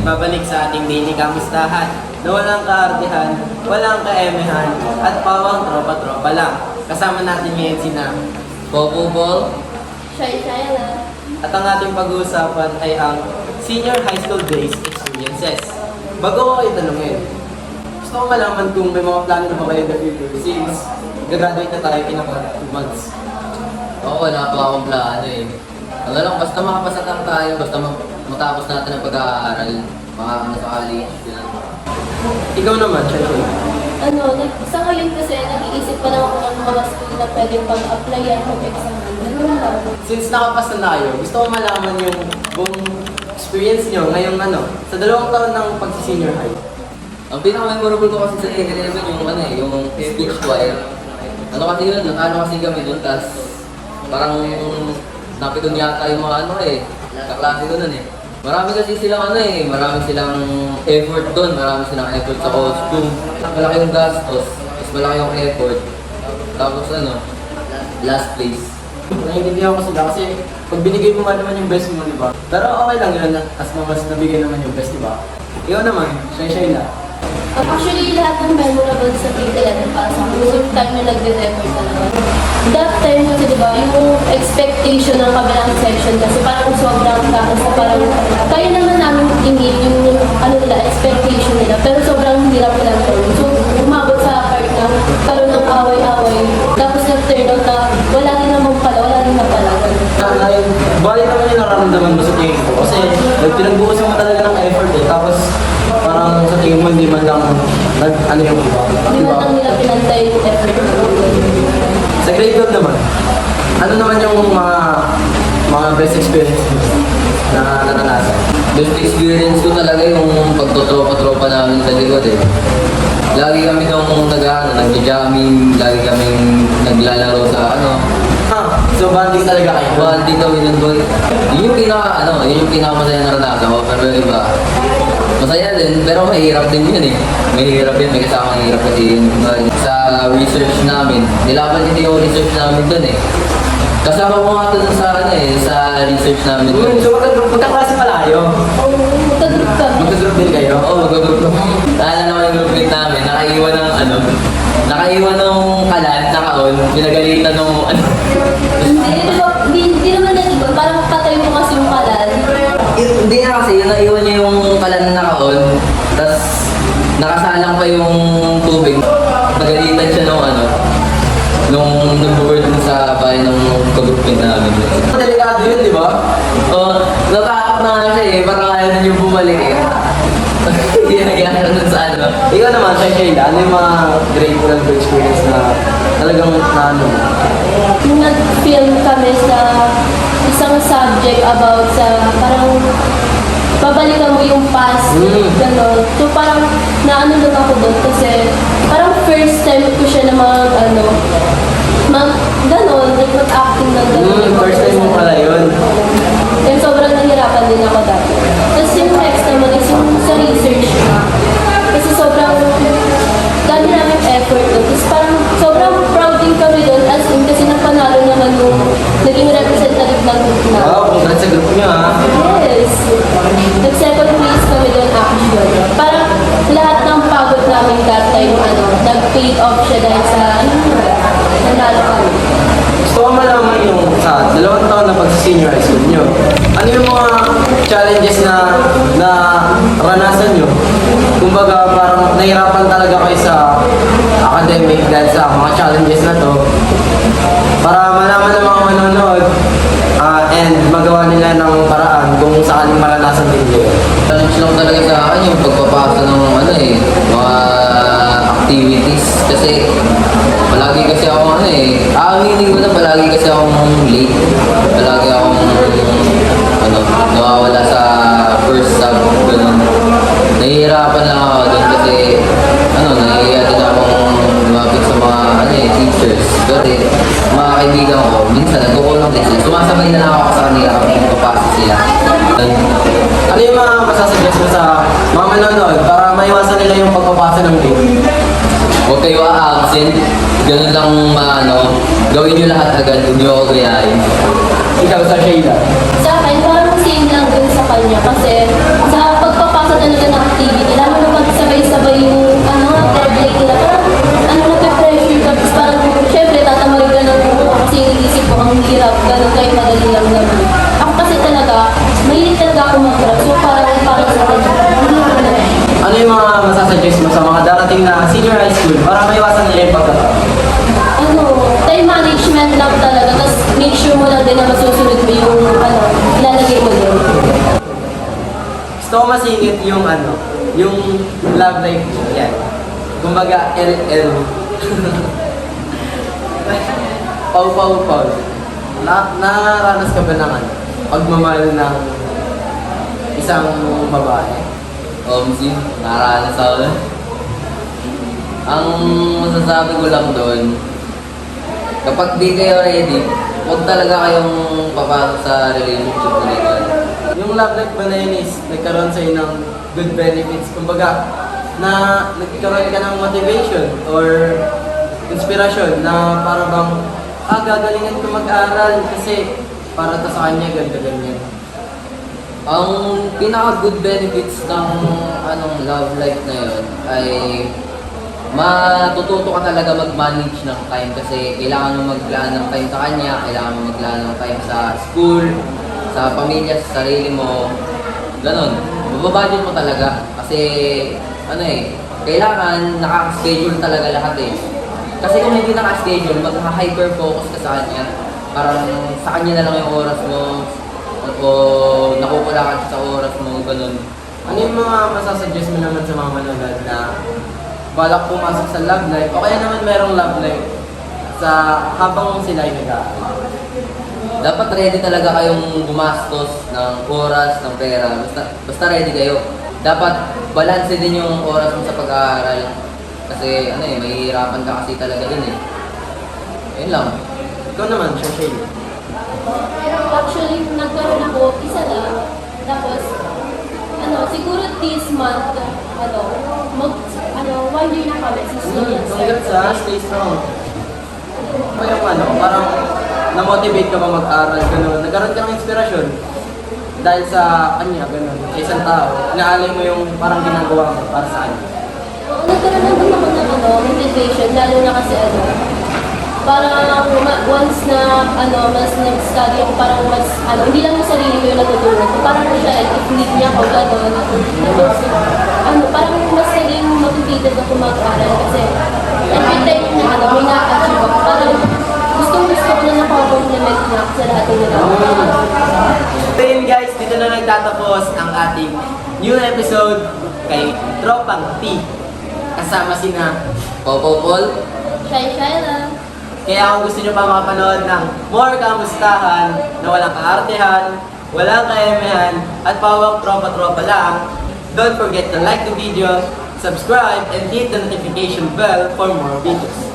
nagbabalik sa ating daily kamustahan na walang kaartihan, walang kaemehan, at pawang tropa-tropa lang. Kasama natin ngayon sina Popo Ball. Shayla. at ang ating pag-uusapan ay ang Senior High School Days Experiences. Bago ko kayo tanungin, gusto ko malaman kung may mga plano na ba kayo in the future since gagraduate na tayo kinaka 2 months. Oo, wala pa akong plano eh. Ano lang, basta makapasa lang tayo, basta matapos natin ang pag-aaral, sa college, yun. Ikaw naman, Shayla. Sa ngayon kasi nag-iisip pa lang ako ng mga school na pwedeng pag-applyan pag-exam. Since nakapasa na kayo, gusto ko malaman yung buong experience nyo ngayong sa 2 taon ng pag-senior high. Ang pinaka-memorable ko kasi sa A11 yung speech choir. Ano kasi yun, nakano kasi kami doon, tas parang napitun yata yung mga kaklase ko nun eh. Marami kasi silang marami silang effort doon, marami silang effort sa costume. Malaki yung gastos, mas malaki yung effort. Tapos last place. Naiintindihan ko sila kasi pag binigay mo nga naman yung best mo, di ba? Pero okay lang yun as long as nabigay naman yung best, di ba? Ikaw naman, Shayla. Actually, lahat ng memorable sa T11 para sa akin, yung time na nagde-effort talaga. That time kasi diba, yung expectation ng kabilang section kasi parang sobrang taas na parang kaya naman namin i-meet yung expectation nila, pero sobrang hirap nila gawin. So, umabot sa part na karoon ng away-away, tapos nag-turn out na wala rin naman pala, wala rin na pala. Bali naman yung nararamdaman mo sa tingin ko kasi pinagbukasan mo talaga ng effort eh. Tapos parang sa tingin mo hindi man lang yung iba. Hindi mo lang nila pinantay yung effort. Sa grade 12 naman, ano naman yung mga best experience mo na naranasan? Best experience ko talaga yung pagtotropa-tropa namin sa likod eh. Lagi kami nag-jamming, lagi kaming naglalaro sa So bonding talaga kayo? Bonding kami nun boy. Yun yung pinakamasaya na naranasan ko, pero iba. Masaya din, pero mahirap din yun eh. Mahirap yun, may kasamang hirap kasi yun. Sa research namin, nilaban din yung research namin dun eh. Kasama ko nga dun sa research namin dun. So magkaklase pala kayo? Oo, magka-group kami. Magka-group din kayo? Oo, mag-group. Naalala naman yung group mate namin, nakaiwan ng kalan, nakaon, pinagalitan ng Hindi naman nag-iba, parang patay mo kasi yung kalan. Hindi na kasi, naiwan niya yung kalan na nakaon, tapos nakasalang pa yung tubig. Nagalitan siya nung nag-board sa bahay ng kagrupping namin. Delikado yun, di ba? Natakot na nga siya eh, parang ayaw na niyo bumalik eh. Hindi nag-aaral dun sa Ikaw naman, Shayla, ano yung mga grateful experience na talagang Nung nag-film kami sa isang subject about sa parang babalikan mo yung past, gano'n. So parang naano lang ako doon kasi parang first time ko siya na gano'n, nag-acting na gano'n. First time mo pala yun. And sobrang nahirapan din ako dati. Tapos yung next naman is yung sa research na. Kasi sobrang dami namin effort doon. Tapos parang sobrang proud din kami doon as in kasi napanalo naman yung naging representative ng group na. Wow, congrats sa group niyo ha. Yes. Nag-second place kami doon actually. Parang lahat ng pagod namin that time, nag-paid off siya dahil sa nanalo kami. Gusto ko malaman yung sa 2 taon na pag-senior high school nyo. Ano yung mga challenges na ranasan nyo? Kumbaga parang nahirapan talaga kayo sa academic dahil sa mga challenges na to. Para malaman ng mga manonood and magawa nila ng paraan kung sakaling maranasan din nyo. Challenge lang talaga sa akin yung pagpapasa ng mga activities kasi palagi kasi ako aminin ko na palagi kasi akong late. Palagi akong nawawala sa first sub, ganun. Nahihirapan lang ako doon kasi nahihiya din akong lumapit sa mga teachers. Pero mga kaibigan ko, minsan nagkukulang din sila. Sumasabay na lang ako sa kanila kapag papasok sila. Ano yung mga masasuggest mo sa mga manonood para maiwasan nila yung pagpapasa ng late? Huwag kayo a-absent. Ganun lang gawin nyo lahat agad, huwag nyo ako gayahin. Ikaw sa Shayla. Sa akin, parang same lang din sa kanya kasi sa pagpapasa talaga ng activity. Lalo na pag sabay-sabay yung break nila. Parang nape-pressure ka. Tapos parang syempre tatamad ka ng kasi iniisip ko ang hirap. Ganun kahit madali lang naman. Ako kasi talaga, mahilig talaga ako mag-rap. So parang sa kanya. Ano yung mga masasuggest mo sa mga darating na senior high school para maiwasan nila yung pagkakataon? Time management lang talaga. Tapos make sure mo lang din na masusunod mo yung ilalagay mo din. Gusto ko masingit yung yung love life mo. Yan. Kumbaga, LL. Pau. Nakaranas ka ba ng pagmamahal ng isang babae? Omsim, nakaranas ako na. Ang masasabi ko lang doon, kapag di kayo ready, huwag talaga kayong papasok sa relationship na ito. Yung love life ba na yun is nagkaroon sa'yo ng good benefits? Kumbaga, na nagkaroon ka ng motivation or inspirasyon na para bang, gagalingan ko mag-aral kasi para to sa kanya, ganyan. Ang pinaka-good benefits ng love life na yun ay matututo ka talaga mag-manage ng time kasi kailangan mo maglaan ng time sa kanya, kailangan mo maglaan ng time sa school, sa pamilya, sa sarili mo. Ganon. Mababudget mo talaga kasi kailangan naka-schedule talaga lahat eh. Kasi kung hindi naka-schedule, mag-hyper-focus ka sa kanya. Parang sa kanya na lang yung oras mo o nakukulakan sa oras mo, ganun. Ano yung mga masasuggest mo naman sa mga manonood na balak pumasok sa love life o kaya naman merong love life sa habang sila ay nag-aaral? Dapat ready talaga kayong gumastos ng oras, ng pera. Basta ready kayo. Dapat balance din yung oras mo sa pag-aaral. Kasi mahihirapan ka kasi talaga dun eh. Ayun lang. Ikaw naman, Shashay. Actually, nagkaroon ako, isa lang. Tapos, siguro this month, 1 year na kami. Congrats ha, stay strong. Ano yung parang na-motivate ka ba mag-aral, gano'n? Nagkaroon ka ng inspirasyon dahil sa kanya, gano'n, sa isang tao. Inaalay mo yung parang ginagawa mo para sa kanya. Nagkaroon naman ako ng motivation, lalo na kasi parang once na mas nag-study ako, parang mas hindi lang yung sarili ko yung natutunan ko, parang siya i-flip niya ako gano'n. Tapos parang mas naging motivated ako mag-aral kasi every time na may na-achieve ako, parang gusto ko na nakakompliment niya ako sa lahat ng nagawa. So yun guys, dito na nagtatapos ang ating new episode kay Tropang T. Kasama sina Paul. Shy lang. Kaya kung gusto nyo pa makapanood ng more kamustahan na walang kaartehan, walang kaemehan, at pawang tropa-tropa lang, don't forget to like the video, subscribe, and hit the notification bell for more videos.